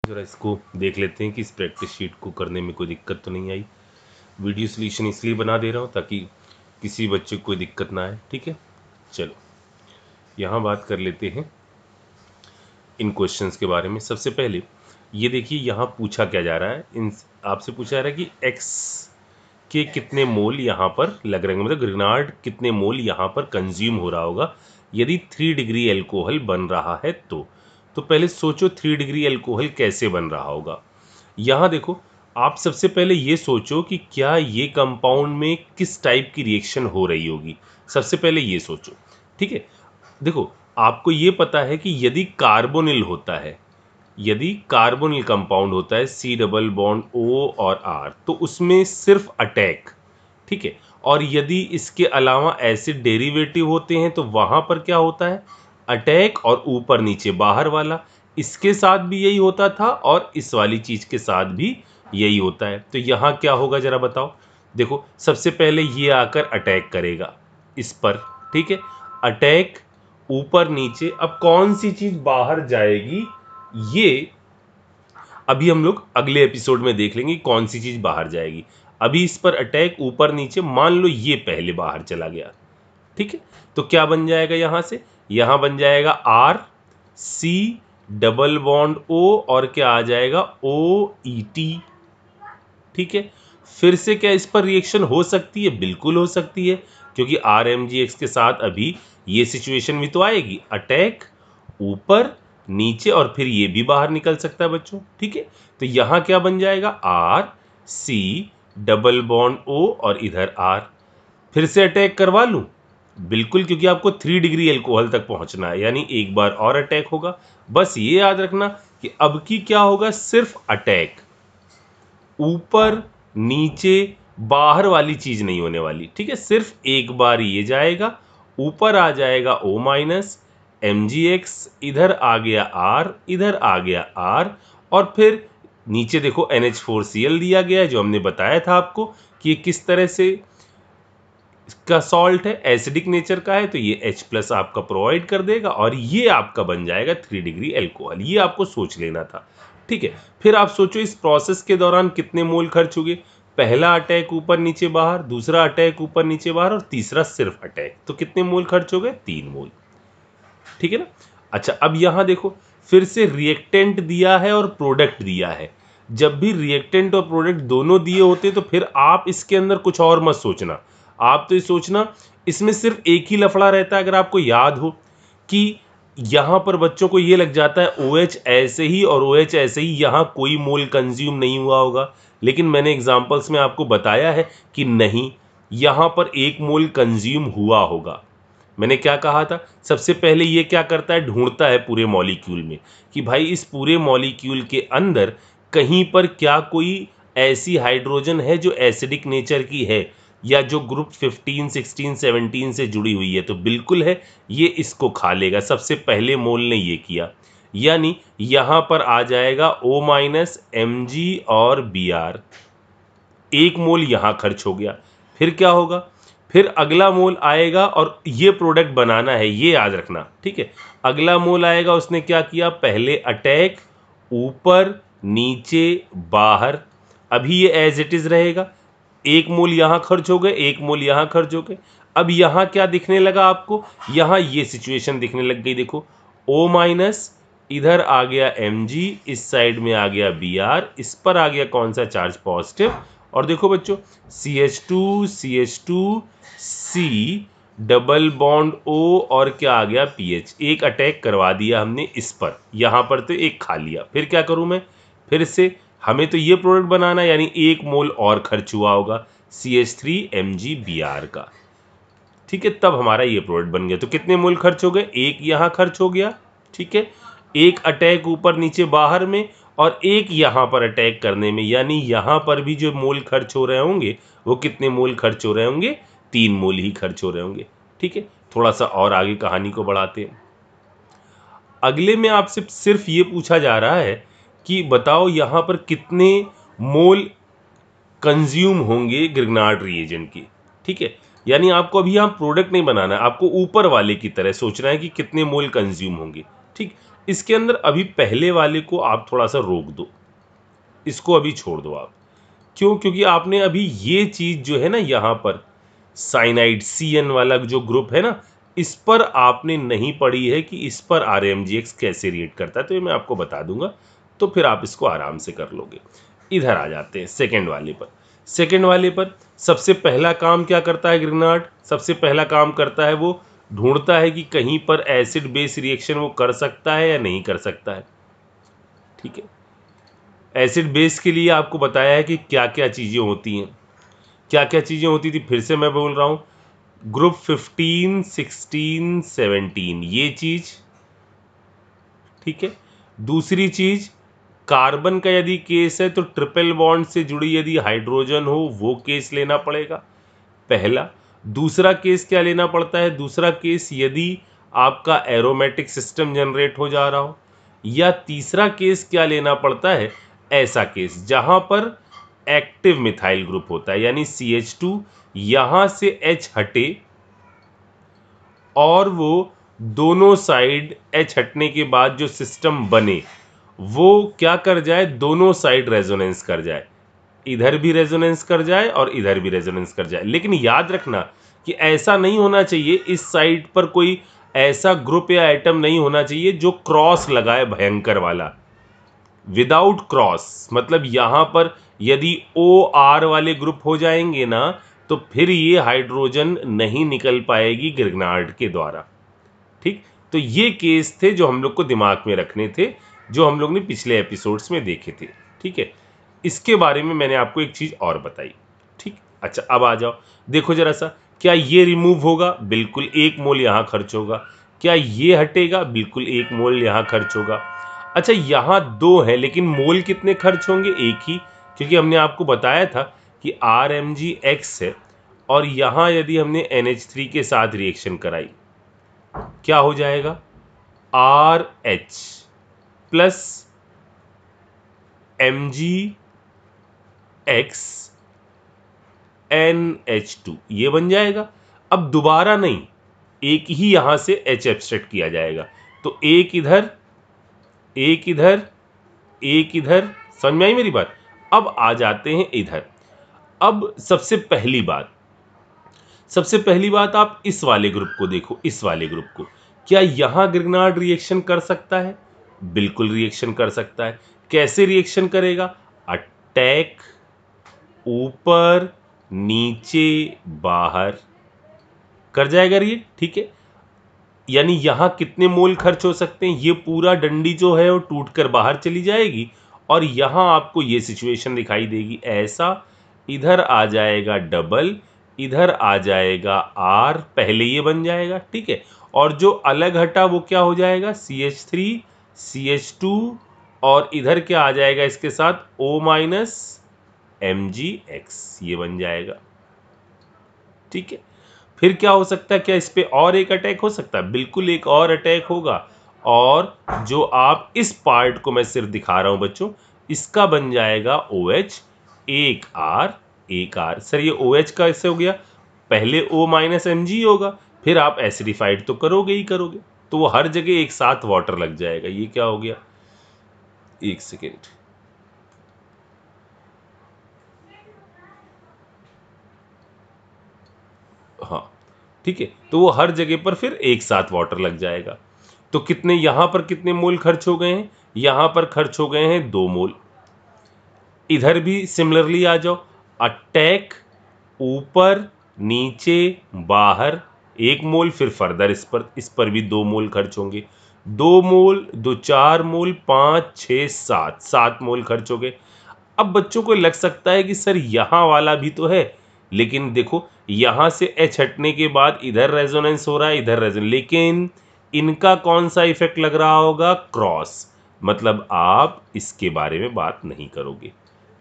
ज़रा इसको देख लेते हैं कि इस प्रैक्टिस शीट को करने में कोई दिक्कत तो नहीं आई। वीडियो सॉल्यूशन इसलिए बना दे रहा हूँ ताकि किसी बच्चे को कोई दिक्कत ना आए। ठीक है, चलो यहाँ बात कर लेते हैं इन क्वेश्चंस के बारे में। सबसे पहले ये देखिए यहाँ पूछा क्या जा रहा है, इन आपसे पूछा जा रहा है कि एक्स के कितने मोल यहाँ पर लग रहे हैं, मतलब ग्रेनाड कितने मोल यहाँ पर कंज्यूम हो रहा होगा यदि 3 डिग्री एल्कोहल बन रहा है। तो पहले सोचो 3 डिग्री एल्कोहल कैसे बन रहा होगा। यहाँ देखो, आप सबसे पहले ये सोचो कि क्या ये कंपाउंड में किस टाइप की रिएक्शन हो रही होगी, सबसे पहले ये सोचो। ठीक है, देखो आपको ये पता है कि यदि कार्बोनिल होता है, यदि कार्बोनिल कंपाउंड होता है सी डबल बॉन्ड ओ और आर, तो उसमें सिर्फ अटैक। ठीक है, और यदि इसके अलावा एसिड डेरिवेटिव होते हैं तो वहां पर क्या होता है, अटैक और ऊपर नीचे बाहर वाला। इसके साथ भी यही होता था और इस वाली चीज के साथ भी यही होता है। तो यहां क्या होगा जरा बताओ। देखो सबसे पहले ये आकर अटैक करेगा इस पर। ठीक है, अटैक ऊपर नीचे, अब कौन सी चीज बाहर जाएगी ये अभी हम लोग अगले एपिसोड में देख लेंगे कौन सी चीज बाहर जाएगी। अभी इस पर अटैक ऊपर नीचे, मान लो ये पहले बाहर चला गया। ठीक है, तो क्या बन जाएगा यहां से, यहां बन जाएगा R C double bond O और क्या आ जाएगा ओ ई टी। ठीक है, फिर से क्या इस पर रिएक्शन हो सकती है, बिल्कुल हो सकती है, क्योंकि आर एम जी एक्स के साथ अभी ये सिचुएशन भी तो आएगी, अटैक ऊपर नीचे और फिर ये भी बाहर निकल सकता है बच्चों। ठीक है, तो यहां क्या बन जाएगा R C double bond O और इधर आर। फिर से अटैक करवा लूं, बिल्कुल, क्योंकि आपको 3 डिग्री एल्कोहल तक पहुंचना है, यानी एक बार और अटैक होगा। बस ये याद रखना कि अब की क्या होगा, सिर्फ अटैक, ऊपर नीचे बाहर वाली चीज नहीं होने वाली। ठीक है, सिर्फ एक बार ये जाएगा, ऊपर आ जाएगा O minus M G X, इधर आ गया R, इधर आ गया R, और फिर नीचे देखो NH4Cl दिया गया है, जो हमने बताया था आपको कि ये किस तरह से का सॉल्ट है, एसिडिक नेचर का है, तो ये H प्लस आपका प्रोवाइड कर देगा और ये आपका बन जाएगा 3 डिग्री एल्कोहल। ये आपको सोच लेना था। ठीक है, फिर आप सोचो इस प्रोसेस के दौरान कितने मोल खर्च हुए। पहला अटैक ऊपर नीचे बाहर, दूसरा अटैक ऊपर नीचे बाहर और तीसरा सिर्फ अटैक, तो कितने मोल खर्च हो गए, 3 मोल। ठीक है ना। अच्छा, अब यहां देखो, फिर से रिएक्टेंट दिया है और प्रोडक्ट दिया है। जब भी रिएक्टेंट और प्रोडक्ट दोनों दिए होते तो फिर आप इसके अंदर कुछ और मत सोचना, आप तो ये सोचना इसमें सिर्फ एक ही लफड़ा रहता है। अगर आपको याद हो कि यहां पर बच्चों को ये लग जाता है OH ऐसे ही और OH ऐसे ही, यहां कोई मोल कंज्यूम नहीं हुआ होगा, लेकिन मैंने एग्जांपल्स में आपको बताया है कि नहीं, यहां पर 1 मोल कंज्यूम हुआ होगा। मैंने क्या कहा था, सबसे पहले ये क्या करता है, ढूंढता है पूरे मॉलिक्यूल में कि भाई इस पूरे मॉलिक्यूल के अंदर कहीं पर क्या कोई ऐसी हाइड्रोजन है जो एसिडिक नेचर की है या जो ग्रुप 15 16 17 से जुड़ी हुई है, तो बिल्कुल है, ये इसको खा लेगा। सबसे पहले मोल ने ये किया, यानी यहां पर आ जाएगा O माइनस एम जी और बी आर, 1 मोल यहां खर्च हो गया। फिर क्या होगा, फिर अगला मोल आएगा और ये प्रोडक्ट बनाना है, ये याद रखना। ठीक है, अगला मोल आएगा, उसने क्या किया, पहले अटैक ऊपर नीचे बाहर, अभी ये एज इट इज रहेगा, 1 मोल यहां खर्च हो गए, 1 मोल यहां खर्च हो गए। अब यहां क्या दिखने लगा आपको, यहां ये सिचुएशन दिखने लग गई। देखो O माइनस, इधर आ गया Mg, इस साइड में आ गया Br, इस पर आ गया कौन सा चार्ज, पॉजिटिव। और देखो बच्चों CH2 C double bond O और क्या आ गया PH, एक अटैक करवा दिया हमने इस पर, यहां पर तो एक खा लिया। फिर क्या करूं मैं, फिर से हमें तो ये प्रोडक्ट बनाना है, यानी 1 मोल और खर्च हुआ होगा CH3MgBr का। ठीक है, तब हमारा ये प्रोडक्ट बन गया। तो कितने मोल खर्च हो गए, एक यहां खर्च हो गया। ठीक है, एक अटैक ऊपर नीचे बाहर में और एक यहां पर अटैक करने में, यानी यहां पर भी जो मोल खर्च हो रहे होंगे वो कितने मोल खर्च हो रहे होंगे, 3 मोल ही खर्च हो रहे होंगे। ठीक है, थोड़ा सा और आगे कहानी को बढ़ाते हैं। अगले में आपसे सिर्फ ये पूछा जा रहा है कि बताओ यहां पर कितने मोल कंज्यूम होंगे ग्रिग्नार्ड रिएजेंट की। ठीक है, यानी आपको अभी यहां प्रोडक्ट नहीं बनाना है, आपको ऊपर वाले की तरह सोचना है कि कितने मोल कंज्यूम होंगे। ठीक, इसके अंदर अभी पहले वाले को आप थोड़ा सा रोक दो, इसको अभी छोड़ दो आप। क्यों? क्योंकि आपने अभी ये चीज जो है ना यहाँ पर साइनाइड CN वाला जो ग्रुप है ना, इस पर आपने नहीं पढ़ी है कि इस पर RMGX कैसे रिएक्ट करता है, तो ये मैं आपको बता दूंगा, तो फिर आप इसको आराम से कर लोगे। इधर आ जाते हैं सेकेंड वाले पर। सेकेंड वाले पर सबसे पहला काम क्या करता है ग्रेनाड? सबसे पहला काम करता है वो ढूंढता है कि कहीं पर एसिड बेस रिएक्शन वो कर सकता है या नहीं कर सकता है। ठीक है, एसिड बेस के लिए आपको बताया है कि क्या क्या चीज़ें होती हैं, क्या क्या चीज़ें होती थी, फिर से मैं बोल रहा हूँ। ग्रुप 15, 16, 17 ये चीज़, ठीक है। दूसरी चीज़, कार्बन का यदि केस है तो ट्रिपल बॉन्ड से जुड़ी यदि हाइड्रोजन हो वो केस लेना पड़ेगा, पहला। दूसरा केस क्या लेना पड़ता है? दूसरा केस यदि आपका एरोमेटिक सिस्टम जनरेट हो जा रहा हो, या तीसरा केस क्या लेना पड़ता है? ऐसा केस जहां पर एक्टिव मिथाइल ग्रुप होता है, यानी CH2 यहां से H हटे और वो दोनों साइड H हटने के बाद जो सिस्टम बने वो क्या कर जाए? दोनों साइड रेजोनेंस कर जाए, इधर भी रेजोनेंस कर जाए और इधर भी रेजोनेंस कर जाए। लेकिन याद रखना कि ऐसा नहीं होना चाहिए, इस साइड पर कोई ऐसा ग्रुप या एटम नहीं होना चाहिए जो क्रॉस लगाए भयंकर वाला, विदाउट क्रॉस। मतलब यहां पर यदि OR वाले ग्रुप हो जाएंगे ना, तो फिर ये हाइड्रोजन नहीं निकल पाएगी ग्रिग्नार्ड के द्वारा। ठीक, तो ये केस थे जो हम लोग को दिमाग में रखने थे, जो हम लोग ने पिछले एपिसोड्स में देखे थे। ठीक है, इसके बारे में मैंने आपको एक चीज और बताई। ठीक, अच्छा अब आ जाओ, देखो जरा सा, क्या ये रिमूव होगा? बिल्कुल 1 मोल यहां खर्च होगा। क्या ये हटेगा? बिल्कुल 1 मोल यहां खर्च होगा। अच्छा यहां 2 है, लेकिन मोल कितने खर्च होंगे? एक ही, क्योंकि हमने आपको बताया था कि RMGX है, और यहां यदि हमने NH3 के साथ रिएक्शन कराई, क्या हो जाएगा? RH प्लस MgX NH2 ये बन जाएगा। अब दोबारा नहीं, एक ही यहां से H एब्स्ट्रैक्ट किया जाएगा, तो एक इधर, एक इधर, एक इधर। समझ में आई मेरी बात? अब आ जाते हैं इधर। अब सबसे पहली बात आप इस वाले ग्रुप को देखो, इस वाले ग्रुप को। क्या यहां ग्रिग्नार्ड रिएक्शन कर सकता है? बिल्कुल रिएक्शन कर सकता है। कैसे रिएक्शन करेगा? अटैक, ऊपर नीचे बाहर कर जाएगा ये। ठीक है, यानी यहां कितने मोल खर्च हो सकते हैं? ये पूरा डंडी जो है वो टूटकर बाहर चली जाएगी, और यहां आपको ये सिचुएशन दिखाई देगी ऐसा। इधर आ जाएगा डबल, इधर आ जाएगा R, पहले ये बन जाएगा। ठीक है, और जो अलग हटा वो क्या हो जाएगा? CH3 CH2, और इधर क्या आ जाएगा इसके साथ? O माइनस MgX, ये बन जाएगा। ठीक है, फिर क्या हो सकता है? क्या इस पे और एक अटैक हो सकता है? बिल्कुल एक और अटैक होगा, और जो आप इस पार्ट को मैं सिर्फ दिखा रहा हूं बच्चों, इसका बन जाएगा OH, एक R, एक R। सर ये OH का इससे हो गया, पहले O माइनस Mg होगा, फिर आप एसिडिफाइड तो करोगे ही करोगे, तो वो हर जगह एक साथ वाटर लग जाएगा। ये क्या हो गया? एक सेकेंड, हाँ ठीक है, तो वो हर जगह पर फिर एक साथ वाटर लग जाएगा। तो कितने यहां पर कितने मोल खर्च हो गए हैं? यहां पर खर्च हो गए हैं 2 मोल। इधर भी सिमिलरली आ जाओ, अटैक, ऊपर नीचे बाहर 1 मोल, फिर फर्दर इस पर भी 2 मोल खर्च होंगे। 2 मोल, 2 4 मोल, 5 6 7, 7 मोल खर्च हो गए। अब बच्चों को लग सकता है कि सर यहां वाला भी तो है, लेकिन देखो यहां से H हटने के बाद इधर रेजोनेंस हो रहा है, इधर रेजोनेंस, लेकिन इनका कौन सा इफेक्ट लग रहा होगा? क्रॉस। मतलब आप इसके बारे में बात नहीं करोगे,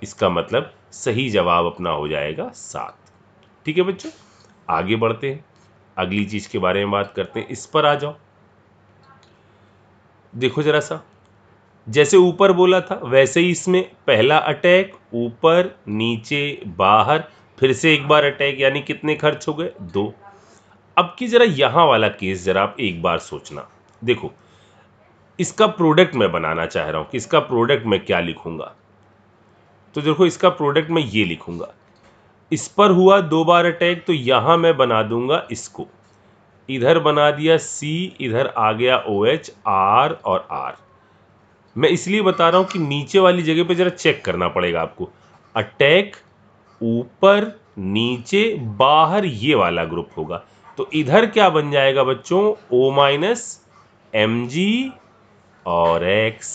इसका मतलब सही जवाब अपना हो जाएगा 7। ठीक है बच्चों, आगे बढ़ते हैं, अगली चीज के बारे में बात करते हैं। इस पर आ जाओ, देखो जरा सा, जैसे ऊपर बोला था वैसे ही इसमें पहला अटैक, ऊपर नीचे बाहर, फिर से एक बार अटैक, यानी कितने खर्च हो गए? 2। अब की जरा यहां वाला केस जरा आप एक बार सोचना। देखो इसका प्रोडक्ट मैं बनाना चाह रहा हूं कि इसका प्रोडक्ट मैं क्या लिखूंगा। तो देखो इसका प्रोडक्ट मैं ये लिखूंगा, इस पर हुआ 2 बार अटैक तो यहां मैं बना दूंगा इसको, इधर बना दिया C, इधर आ गया OH, R और R। मैं इसलिए बता रहा हूं कि नीचे वाली जगह पे जरा चेक करना पड़ेगा आपको। अटैक ऊपर नीचे बाहर ये वाला ग्रुप होगा, तो इधर क्या बन जाएगा बच्चों, O- Mg और X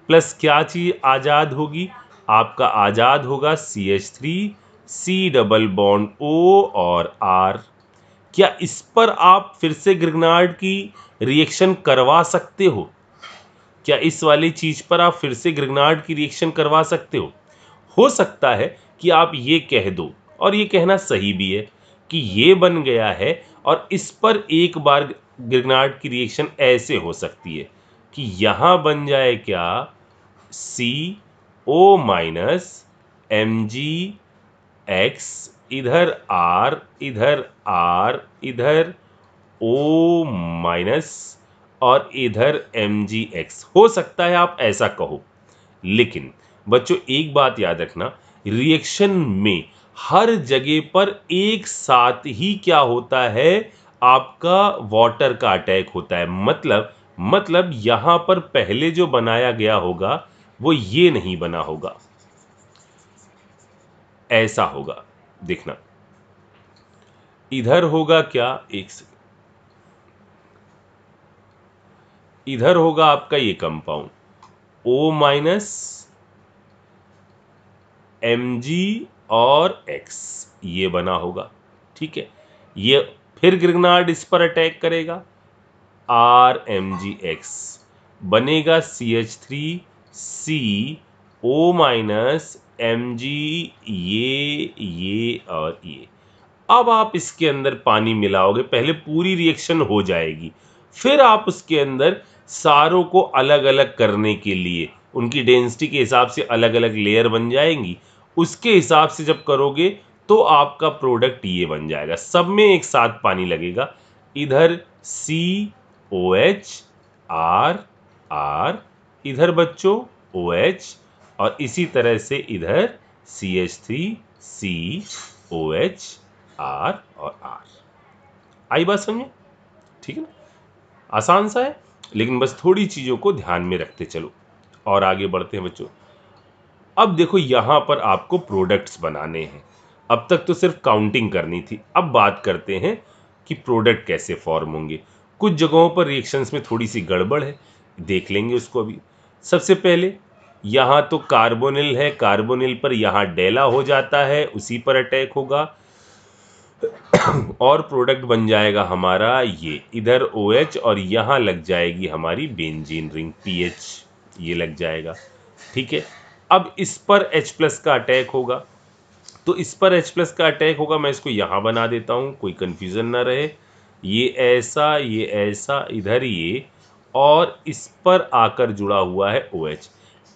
प्लस क्या चीज आजाद होगी, आपका आजाद होगा CH3, C double bond O और R। क्या इस पर आप फिर से ग्रिग्नार्ड की रिएक्शन करवा सकते हो? क्या इस वाली चीज पर आप फिर से ग्रिग्नार्ड की रिएक्शन करवा सकते हो सकता है कि आप ये कह दो, और ये कहना सही भी है, कि ये बन गया है और इस पर एक बार ग्रिग्नार्ड की रिएक्शन ऐसे हो सकती है कि यहां बन जाए क्या, CO- MgX, इधर R, इधर R, इधर O- और इधर MgX। हो सकता है आप ऐसा कहो, लेकिन बच्चों एक बात याद रखना, रिएक्शन में हर जगह पर एक साथ ही क्या होता है, आपका वाटर का अटैक होता है। मतलब यहां पर पहले जो बनाया गया होगा वो ये नहीं बना होगा, ऐसा होगा। देखना इधर होगा क्या, एक सेकंड, इधर होगा आपका ये कंपाउंड O- Mg और X, ये बना होगा, ठीक है। ये फिर ग्रिग्नार्ड इस पर अटैक करेगा, RMgX बनेगा CH3, C O- Mg, ये और ये। अब आप इसके अंदर पानी मिलाओगे, पहले पूरी रिएक्शन हो जाएगी, फिर आप उसके अंदर सारों को अलग अलग करने के लिए उनकी डेंसिटी के हिसाब से अलग अलग लेयर बन जाएंगी, उसके हिसाब से जब करोगे तो आपका प्रोडक्ट ये बन जाएगा। सब में एक साथ पानी लगेगा, इधर COH R R, इधर बच्चों OH, और इसी तरह से इधर CH3 C OH R और R। आई बात समझे? ठीक है ना, आसान सा है, लेकिन बस थोड़ी चीजों को ध्यान में रखते चलो और आगे बढ़ते हैं बच्चों। अब देखो यहां पर आपको प्रोडक्ट्स बनाने हैं, अब तक तो सिर्फ काउंटिंग करनी थी, अब बात करते हैं कि प्रोडक्ट कैसे फॉर्म होंगे। कुछ जगहों पर रिएक्शंस में थोड़ी सी गड़बड़ है, देख लेंगे उसको अभी। सबसे पहले यहां तो कार्बोनिल है, कार्बोनिल पर यहां डेला हो जाता है, उसी पर अटैक होगा और प्रोडक्ट बन जाएगा हमारा ये, इधर OH और यहां लग जाएगी हमारी बेंजीन रिंग PH, ये लग जाएगा, ठीक है। अब इस पर H+ का अटैक होगा, तो इस पर H+ का अटैक होगा, मैं इसको यहां बना देता हूं, कोई कंफ्यूजन ना रहे। ये ऐसा इधर ये, और इस पर आकर जुड़ा हुआ है OH,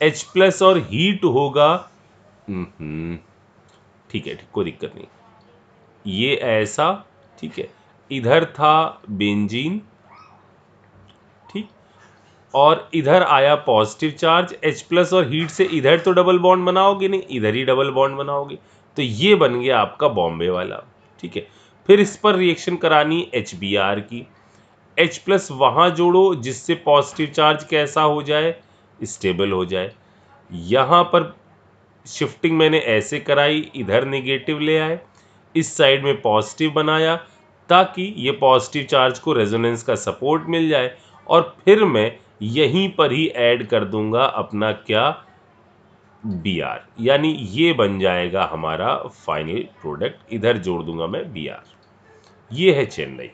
H+ और हीट होगा, ठीक है, ठीक, कोई दिक्कत नहीं, ये ऐसा, ठीक है। इधर था बेंजीन, ठीक, और इधर आया पॉजिटिव चार्ज H+ और हीट से इधर तो डबल बॉन्ड बनाओगे नहीं, इधर ही डबल बॉन्ड बनाओगे, तो ये बन गया आपका बॉम्बे वाला, ठीक है। फिर इस पर रिएक्शन करानी HBr की, H+ वहां जोड़ो जिससे पॉजिटिव चार्ज कैसा हो जाए, स्टेबल हो जाए। यहां पर शिफ्टिंग मैंने ऐसे कराई, इधर नेगेटिव ले आए, इस साइड में पॉजिटिव बनाया, ताकि ये पॉजिटिव चार्ज को रेजोनेंस का सपोर्ट मिल जाए, और फिर मैं यहीं पर ही ऐड कर दूंगा अपना क्या, Br, यानी ये बन जाएगा हमारा फाइनल प्रोडक्ट, इधर जोड़ दूंगा मैं Br, ये है चेन्नई,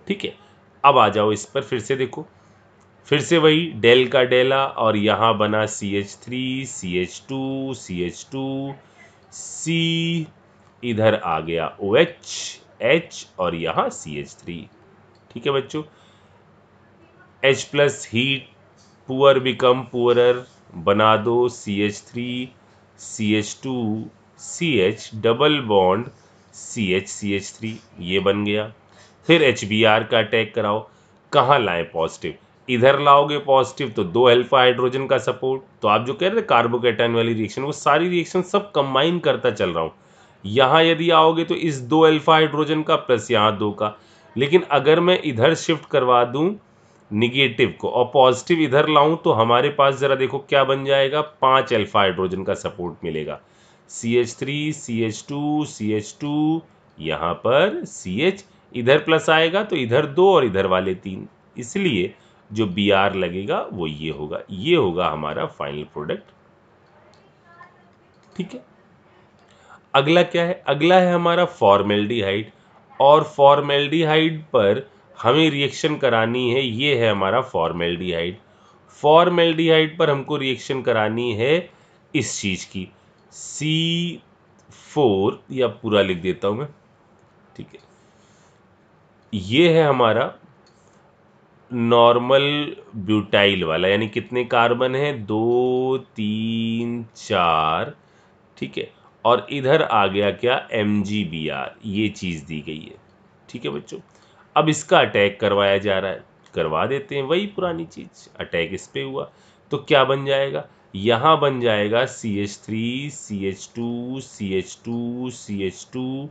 ठीक है। अब आ जाओ इस पर, फिर से देखो, फिर से वही डेल का डेला, और यहां बना CH3 CH2 CH2 C, इधर आ गया OH H और यहां CH3, ठीक है बच्चों। H+ heat, poor become poorer, बना दो CH3 CH2 CH double bond CH3, ये बन गया। फिर HBr का अटैक कराओ, कहाँ लाए पॉजिटिव, इधर लाओगे पॉजिटिव तो 2 अल्फा हाइड्रोजन का सपोर्ट। तो आप जो कह रहे थे कार्बोकैटायन वाली रिएक्शन, वो सारी रिएक्शन सब कंबाइन करता चल रहा हूँ। यहाँ यदि आओगे तो इस 2 अल्फा हाइड्रोजन का प्लस यहाँ 2 का, लेकिन अगर मैं इधर शिफ्ट करवा दूँ निगेटिव को और पॉजिटिव इधर लाऊं तो हमारे पास ज़रा देखो क्या बन जाएगा, 5 अल्फा हाइड्रोजन का सपोर्ट मिलेगा। CH3 CH2 CH2, यहाँ पर CH, इधर प्लस आएगा तो इधर 2 और इधर वाले 3, इसलिए जो Br लगेगा वो ये होगा हमारा फाइनल प्रोडक्ट। ठीक है, अगला क्या है, अगला है हमारा फॉर्मेल्डिहाइड। और फॉर्मेल्डिहाइड पर हमें रिएक्शन करानी है, ये है हमारा फॉर्मेल्डिहाइड। फॉर्मेल्डिहाइड पर हमको रिएक्शन करानी है इस चीज़ की, C4, या पूरा लिख देता हूँ मैं, ठीक है, ये है हमारा नॉर्मल ब्यूटाइल वाला, यानी कितने कार्बन है, 2 3 4, ठीक है, और इधर आ गया क्या, MgBr, ये चीज़ दी गई है। ठीक है बच्चों, अब इसका अटैक करवाया जा रहा है, करवा देते हैं, वही पुरानी चीज़, अटैक इस पे हुआ तो क्या बन जाएगा, यहाँ बन जाएगा CH3 CH2 CH2 CH2,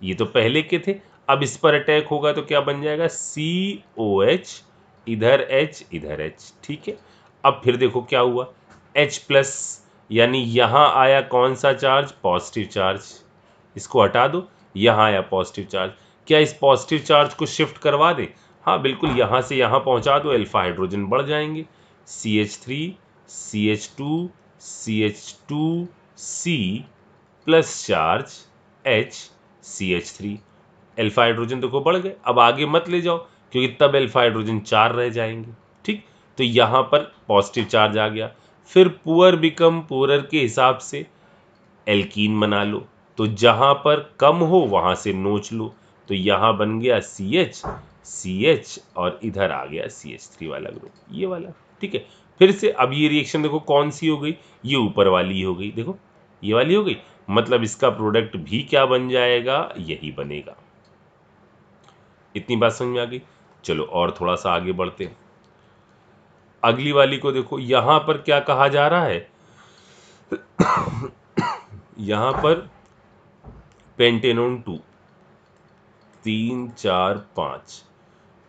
ये तो पहले के थे। अब इस पर अटैक होगा तो क्या बन जाएगा, COH, इधर H इधर H। ठीक है, अब फिर देखो क्या हुआ, H प्लस, यानी यहाँ आया कौन सा चार्ज, पॉजिटिव चार्ज, इसको हटा दो, यहाँ आया पॉजिटिव चार्ज। क्या इस पॉजिटिव चार्ज को शिफ्ट करवा दें, हाँ बिल्कुल, यहाँ से यहाँ पहुँचा दो, अल्फा हाइड्रोजन बढ़ जाएंगे, CH3 CH2 CH2 C plus charge H CH3, alpha hydrogen देखो बढ़ गए। अब आगे मत ले जाओ क्योंकि तब अल्फा हाइड्रोजन 4 रह जाएंगे। ठीक, तो यहाँ पर पॉजिटिव चार्ज आ गया, फिर पुअर बिकम पुअरर के हिसाब से एल्कीन बना लो, तो जहाँ पर कम हो वहाँ से नोच लो, तो यहाँ बन गया CH CH और इधर आ गया CH3 वाला ग्रुप, ये वाला। ठीक है, फिर से अब ये रिएक्शन देखो कौन सी हो गई, ये ऊपर वाली हो गई, देखो ये वाली हो गई, मतलब इसका प्रोडक्ट भी क्या बन जाएगा, यही बनेगा। इतनी बात समझ में आ गई। चलो और थोड़ा सा आगे बढ़ते हैं, अगली वाली को देखो, यहां पर क्या कहा जा रहा है, यहां पर पेंटेनोन 2, 3 4 5,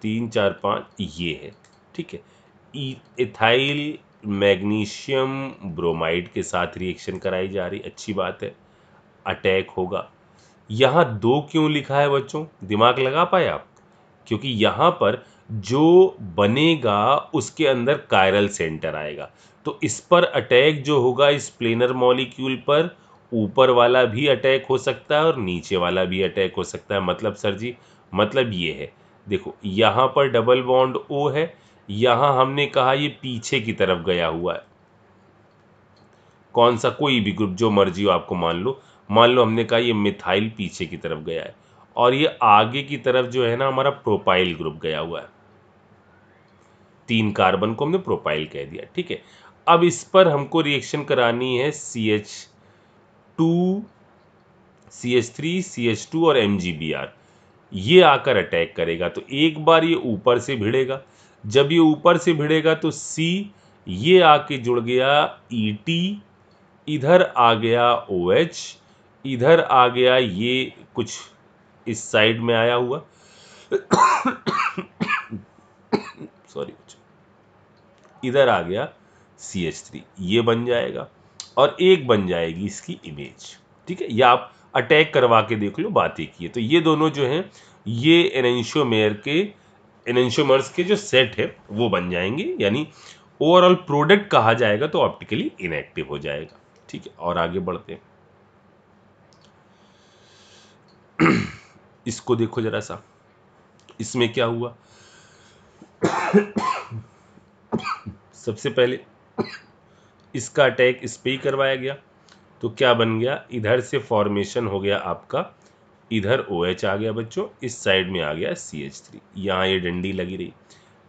3 4 5 ये है। ठीक है, इथाइल मैग्नीशियम ब्रोमाइड के साथ रिएक्शन कराई जा रही, अच्छी बात है, अटैक होगा। यहाँ 2 क्यों लिखा है बच्चों, दिमाग लगा पाए आप, क्योंकि यहाँ पर जो बनेगा उसके अंदर कायरल सेंटर आएगा, तो इस पर अटैक जो होगा इस प्लेनर मॉलिक्यूल पर, ऊपर वाला भी अटैक हो सकता है और नीचे वाला भी अटैक हो सकता है। मतलब सर जी, मतलब ये है, देखो यहाँ पर डबल बॉन्ड O है, यहाँ हमने कहा ये पीछे की तरफ गया हुआ है, कौन सा कोई भी ग्रुप जो मर्जी हो आपको मान लो हमने कहा ये मिथाइल पीछे की तरफ गया है और ये आगे की तरफ जो है ना हमारा प्रोपाइल ग्रुप गया हुआ है, 3 कार्बन को हमने प्रोपाइल कह दिया। ठीक है, अब इस पर हमको रिएक्शन करानी है CH2 CH3 CH2 और MgBr, ये आकर अटैक करेगा, तो एक बार ये ऊपर से भिड़ेगा, जब ये ऊपर से भिड़ेगा तो C, ये आके जुड़ गया ET, इधर आ गया OH, इधर आ गया ये कुछ इस साइड में आया हुआ सॉरी, इधर आ गया CH3, ये बन जाएगा और एक बन जाएगी इसकी इमेज। ठीक है, या आप अटैक करवा के देख लो, बात एक ही है। तो ये दोनों जो हैं ये एनेंशियोमर्स के जो सेट है वो बन जाएंगे, यानी ओवरऑल प्रोडक्ट कहा जाएगा तो ऑप्टिकली इनएक्टिव हो जाएगा। ठीक है, और आगे बढ़ते हैं, इसको देखो जरा सा, इसमें क्या हुआ, सबसे पहले इसका अटैक इस पे ही करवाया गया, तो क्या बन गया, इधर से फॉर्मेशन हो गया आपका, इधर OH आ गया बच्चों, इस साइड में आ गया CH3, यहाँ ये डंडी लगी रही,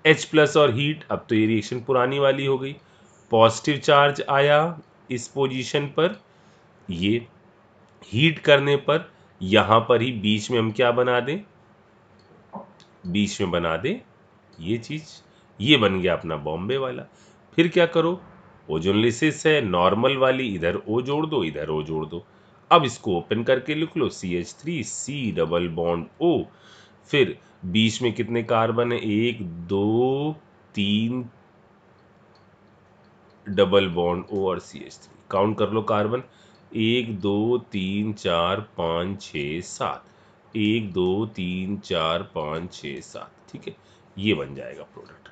H प्लस और हीट, अब तो ये रिएक्शन पुरानी वाली हो गई, पॉजिटिव चार्ज आया इस पोजीशन पर, ये हीट करने पर यहाँ पर ही बीच में हम क्या बना दें, बीच में बना दें ये चीज़, ये बन गया अपना बॉम्बे वाला। फिर क्या करो, ओजोनलिसिस है, नॉर्मल वाली, इधर ओ जोड़ दो, इधर ओ जोड़ दो। अब इसको ओपन करके लिख लो, CH3 C double bond O। फिर बीच में कितने कार्बन है, 1 2 3, डबल बॉन्ड O और CH3। काउंट कर लो कार्बन, 1 2 3 4 5 6 7, 1 2 3 4 5 6 7, ठीक है, ये बन जाएगा प्रोडक्ट।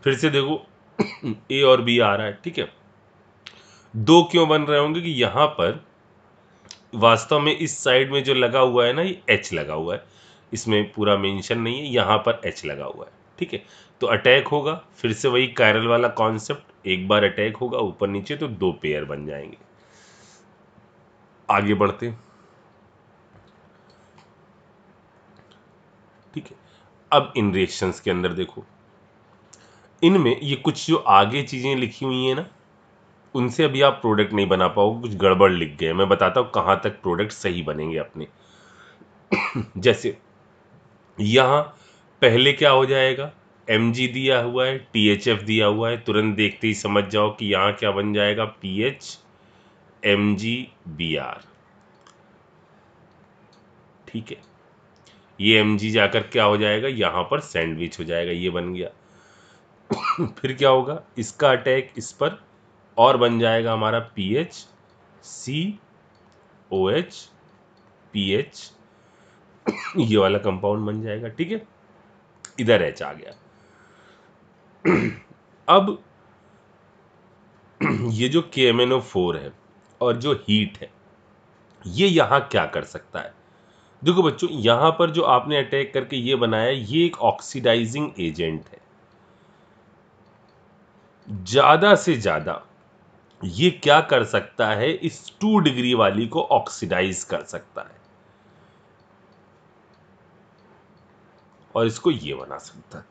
फिर से देखो A और B आ रहा है, ठीक है। दो क्यों बन रहे होंगे कि यहां पर वास्तव में इस साइड में जो लगा हुआ है ना, ये H लगा हुआ है, इसमें पूरा मेंशन नहीं है, यहां पर H लगा हुआ है, ठीक है। तो अटैक होगा, फिर से वही कायरल वाला कॉन्सेप्ट, एक बार अटैक होगा ऊपर नीचे तो दो पेयर बन जाएंगे। आगे बढ़ते हैं, ठीक है। अब इन रिएक्शंस के अंदर देखो, इनमें ये कुछ जो आगे चीजें लिखी हुई है ना, उनसे अभी आप प्रोडक्ट नहीं बना पाओगे, कुछ गड़बड़ लिख गए। मैं बताता हूं कहां तक प्रोडक्ट सही बनेंगे अपने। जैसे यहां पहले क्या हो जाएगा, Mg दिया हुआ है, THF दिया हुआ है, तुरंत देखते ही समझ जाओ कि यहां क्या बन जाएगा, PH MgBr, ठीक है। ये Mg जाकर क्या हो जाएगा, यहां पर सैंडविच हो जाएगा, ये बन गया। फिर क्या होगा, इसका अटैक इस पर और बन जाएगा हमारा PH COH PH, ये वाला कंपाउंड बन जाएगा, ठीक है। इधर H आ गया। अब ये जो KMnO4 है और जो हीट है, ये यहां क्या कर सकता है। देखो बच्चों, यहां पर जो आपने अटैक करके ये बनाया, ये एक ऑक्सीडाइजिंग एजेंट है। ज्यादा से ज्यादा ये क्या कर सकता है, इस 2 डिग्री वाली को ऑक्सीडाइज कर सकता है और इसको ये बना सकता है,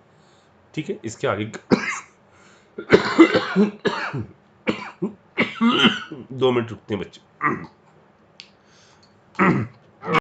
ठीक है। इसके आगे 2 मिनट रुकते हैं बच्चों।